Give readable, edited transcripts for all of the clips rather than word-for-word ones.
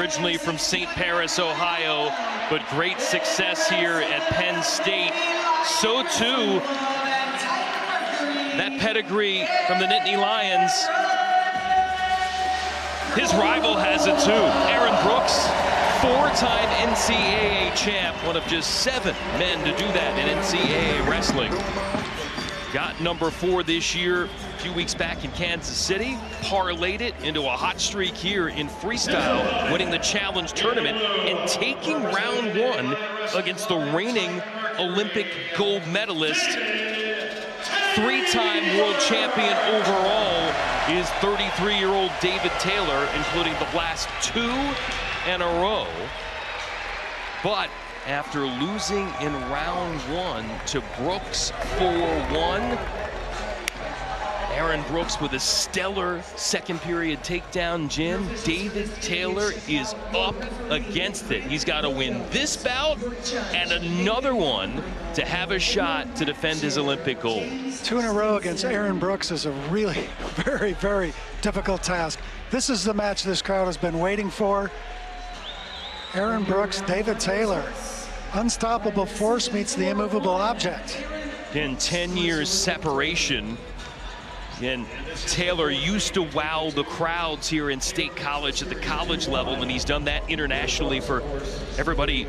originally from St. Paris, Ohio, but great success here at Penn State. So too, that pedigree from the Nittany Lions. His rival has it too. Aaron Brooks, four-time NCAA champ, one of just 7 men to do that in NCAA wrestling. Got number 4 this year, a few weeks back in Kansas City, parlayed it into a hot streak here in freestyle, winning the challenge tournament and taking round 1 against the reigning Olympic gold medalist. 3-time world champion overall is 33-year-old David Taylor, including the last 2 in a row. But after losing in round 1 to Brooks 4-1, Aaron Brooks with a stellar second period takedown, Jim. David Taylor is up against it. He's got to win this bout and another one to have a shot to defend his Olympic gold. 2 in a row against Aaron Brooks is a really very, very difficult task. This is the match this crowd has been waiting for. Aaron Brooks, David Taylor. Unstoppable force meets the immovable object. In 10 years separation. And Taylor used to wow the crowds here in State College at the college level, and he's done that internationally for everybody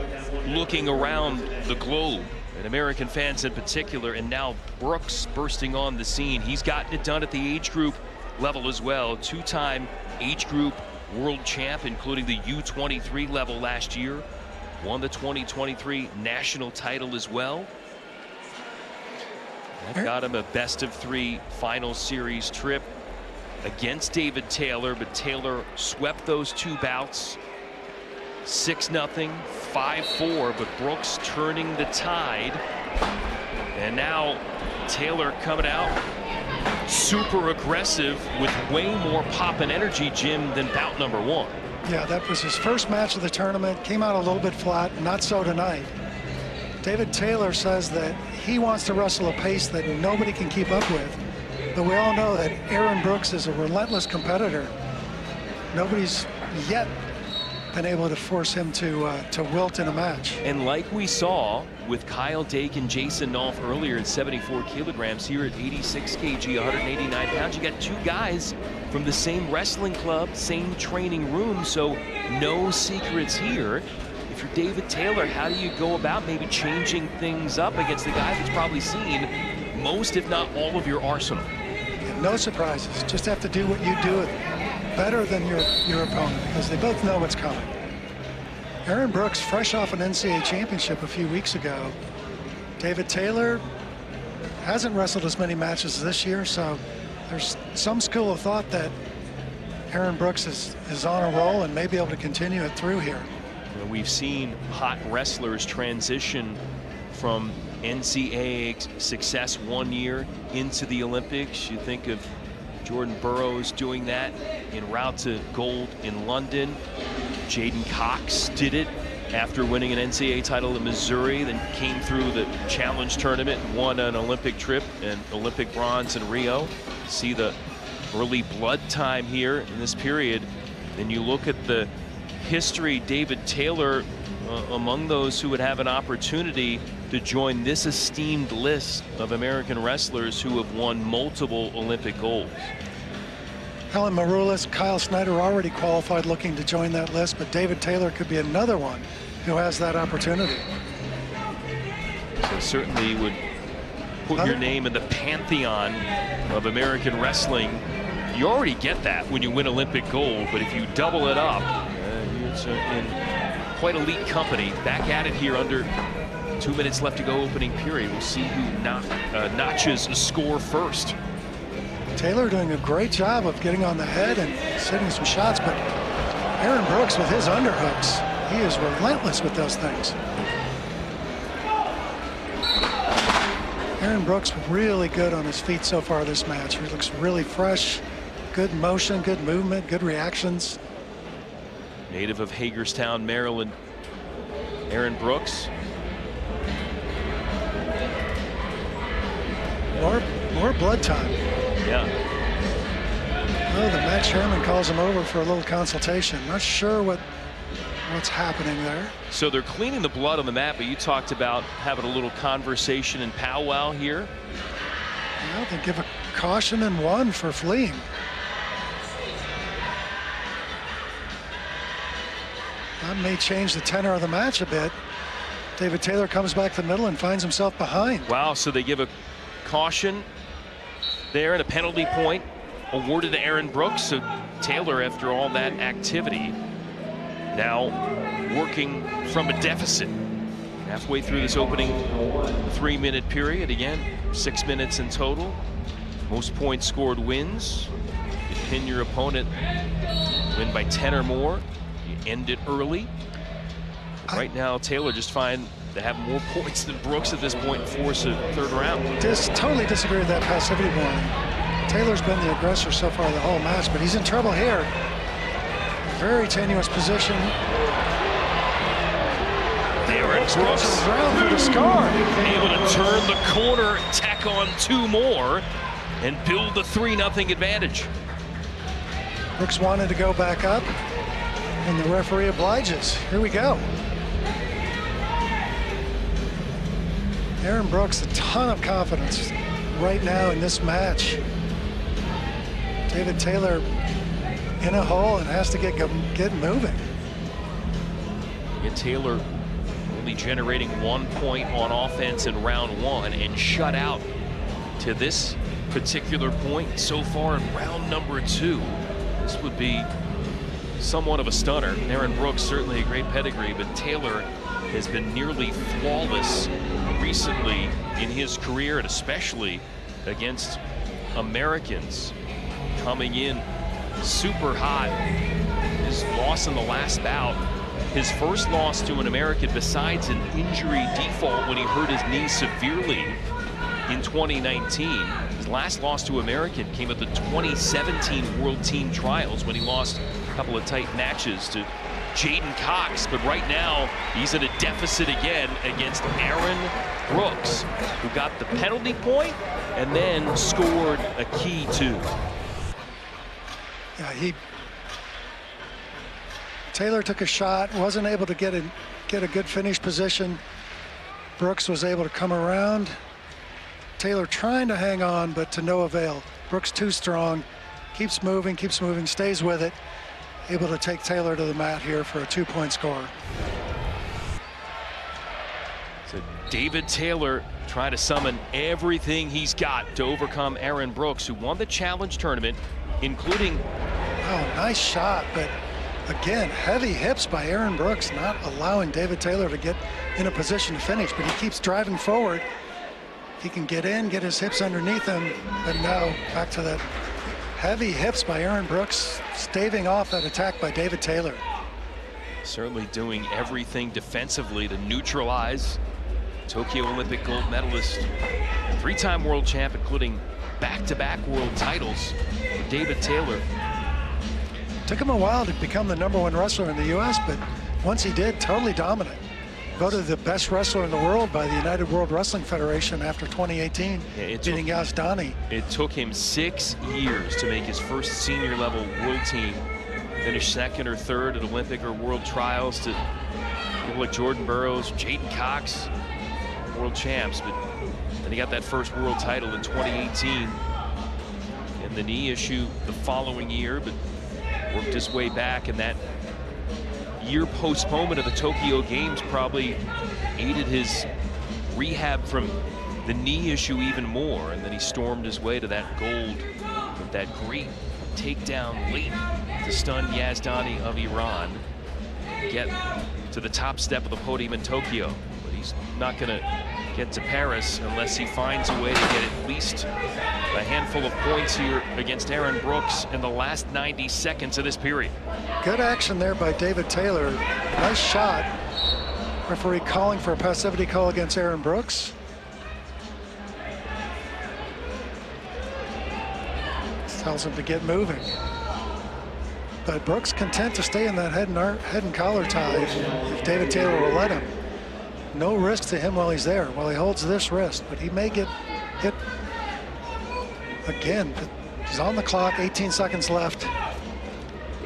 looking around the globe, and American fans in particular. And now Brooks bursting on the scene. He's gotten it done at the age group level as well. 2-time age group world champ, including the U23 level last year. Won the 2023 national title as well. That got him a best-of-3 final series trip against David Taylor, but Taylor swept those 2 bouts. 6-0, 5-4, but Brooks turning the tide. And now Taylor coming out super aggressive with way more pop and energy, Jim, than bout number 1. Yeah, that was his first match of the tournament. Came out a little bit flat, not so tonight. David Taylor says that he wants to wrestle a pace that nobody can keep up with. But we all know that Aaron Brooks is a relentless competitor. Nobody's yet been able to force him to wilt in a match. And like we saw with Kyle Dake and Jason Nolf earlier at 74 kilograms, here at 86 kg, 189 pounds, you got 2 guys from the same wrestling club, same training room, so no secrets here. If you're David Taylor, how do you go about maybe changing things up against the guy that's probably seen most, if not all, of your arsenal? No surprises. Just have to do what you do better than your opponent, because they both know what's coming. Aaron Brooks, fresh off an NCAA championship a few weeks ago. David Taylor hasn't wrestled as many matches this year, so there's some school of thought that Aaron Brooks is on a roll and may be able to continue it through here. We've seen hot wrestlers transition from NCAA success 1 year into the Olympics. You think of Jordan Burroughs doing that en route to gold in London. Jaden Cox did it after winning an NCAA title in Missouri, then came through the challenge tournament and won an Olympic trip and Olympic bronze in Rio. See the early blood time here in this period. Then you look at the history, David Taylor among those who would have an opportunity to join this esteemed list of American wrestlers who have won multiple Olympic golds. Helen Maroulis, Kyle Snyder already qualified, looking to join that list, but David Taylor could be another one who has that opportunity. So certainly would put your name in the pantheon of American wrestling. You already get that when you win Olympic gold, but if you double it up, it's in quite elite company. Back at it here under 2 minutes left to go opening period. We'll see who notches a score first. Taylor doing a great job of getting on the head and setting some shots, but Aaron Brooks with his underhooks, he is relentless with those things. Aaron Brooks really good on his feet so far this match. He looks really fresh, good motion, good movement, good reactions. Native of Hagerstown, Maryland, Aaron Brooks. More blood time. Yeah. Oh, the match chairman calls him over for a little consultation. Not sure what what's happening there. So they're cleaning the blood on the mat, but you talked about having a little conversation and powwow here. Well, they give a caution and 1 for fleeing. That may change the tenor of the match a bit. David Taylor comes back to the middle and finds himself behind. Wow, so they give a caution there and a penalty point awarded to Aaron Brooks. So Taylor, after all that activity, now working from a deficit. Halfway through this opening 3-minute period. Again, 6 minutes in total. Most points scored wins. You pin your opponent, win by 10 or more. You end it early. But right now, Taylor just find to have more points than Brooks at this point and force a 3rd round. Totally disagree with that passivity warning. Taylor's been the aggressor so far the whole match, but he's in trouble here. Very tenuous position. Brooks around for the score. Able to turn the corner, tack on 2 more, and build the 3-0 advantage. Brooks wanted to go back up, and the referee obliges. Here we go. Aaron Brooks, a ton of confidence right now in this match. David Taylor in a hole and has to get moving. Get Taylor only generating 1 point on offense in round 1 and shut out to this particular point so far in round number 2. This would be somewhat of a stunner. Aaron Brooks, certainly a great pedigree, but Taylor has been nearly flawless recently in his career, and especially against Americans. Coming in super hot. His loss in the last bout, his first loss to an American besides an injury default when he hurt his knee severely in 2019. His last loss to American came at the 2017 World Team Trials when he lost a couple of tight matches to Jaden Cox. But right now, he's in a deficit again against Aaron Brooks, who got the penalty point and then scored a key 2. Yeah, Taylor took a shot, wasn't able to get a good finish position. Brooks was able to come around. Taylor trying to hang on, but to no avail. Brooks too strong, keeps moving, stays with it. Able to take Taylor to the mat here for a 2-point score. So David Taylor trying to summon everything he's got to overcome Aaron Brooks, who won the challenge tournament, including... Oh, nice shot, but again, heavy hips by Aaron Brooks, not allowing David Taylor to get in a position to finish, but he keeps driving forward. He can get in, get his hips underneath him, but now back to that heavy hips by Aaron Brooks, staving off that attack by David Taylor. Certainly doing everything defensively to neutralize Tokyo Olympic gold medalist, 3-time world champ, including back-to-back world titles for David Taylor. Took him a while to become the #1 wrestler in the U.S., but once he did, totally dominant. Voted the best wrestler in the world by the United World Wrestling Federation after 2018, beating Yazdani. It took him 6 years to make his first senior level world team. Finished 2nd or 3rd at Olympic or world trials to people like Jordan Burroughs, Jaden Cox, world champs. But then he got that first world title in 2018. And the knee issue the following year, but worked his way back, and that year postponement of the Tokyo Games probably aided his rehab from the knee issue even more, and then he stormed his way to that gold with that great takedown late to stun Yazdani of Iran, get to the top step of the podium in Tokyo. But he's not going to get to Paris unless he finds a way to get at least a handful of points here against Aaron Brooks in the last 90 seconds of this period. Good action there by David Taylor. Nice shot. Referee calling for a passivity call against Aaron Brooks. Tells him to get moving. But Brooks content to stay in that head and collar tie if David Taylor will let him. No risk to him while he's there, while he holds this wrist, but he may get hit again. He's on the clock, 18 seconds left.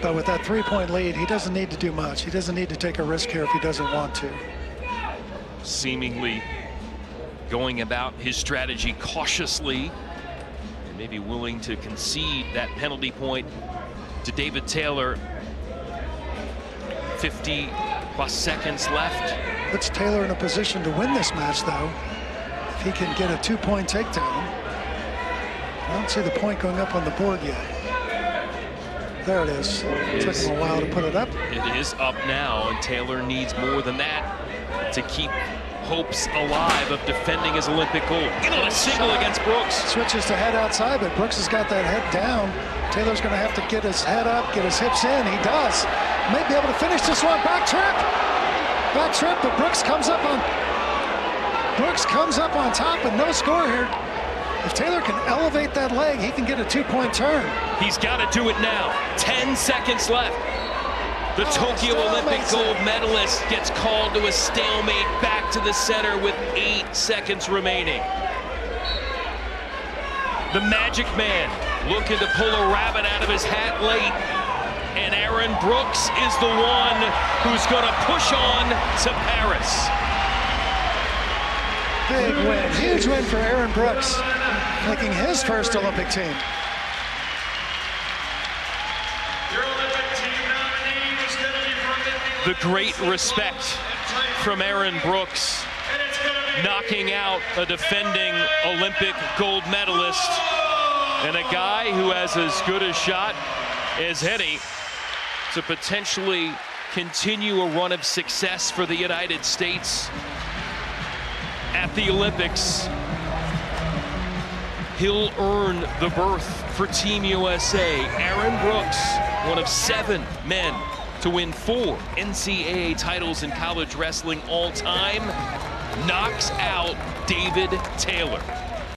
But with that 3-point lead, he doesn't need to do much. He doesn't need to take a risk here if he doesn't want to. Seemingly going about his strategy cautiously and maybe willing to concede that penalty point to David Taylor. 50+ seconds left. Puts Taylor in a position to win this match, though, if he can get a 2-point takedown. I don't see the point going up on the board yet. There it is. It took him a while to put it up. It is up now, and Taylor needs more than that to keep hopes alive of defending his Olympic gold. In on a single against Brooks. Switches to head outside, but Brooks has got that head down. Taylor's going to have to get his head up, get his hips in. He does. May be able to finish this one. Back trip, but Brooks comes up on top and no score here. If Taylor can elevate that leg, he can get a 2-point turn. He's got to do it now. 10 seconds left. The Tokyo Olympic gold medalist gets called to a stalemate back to the center with 8 seconds remaining. The Magic Man looking to pull a rabbit out of his hat late. And Aaron Brooks is the one who's going to push on to Paris. Big win, huge win for Aaron Brooks, making his first Olympic team. The great respect from Aaron Brooks, knocking out a defending Olympic gold medalist and a guy who has as good a shot as any to potentially continue a run of success for the United States at the Olympics. He'll earn the berth for Team USA. Aaron Brooks, one of 7 men to win 4 NCAA titles in college wrestling all time, knocks out David Taylor.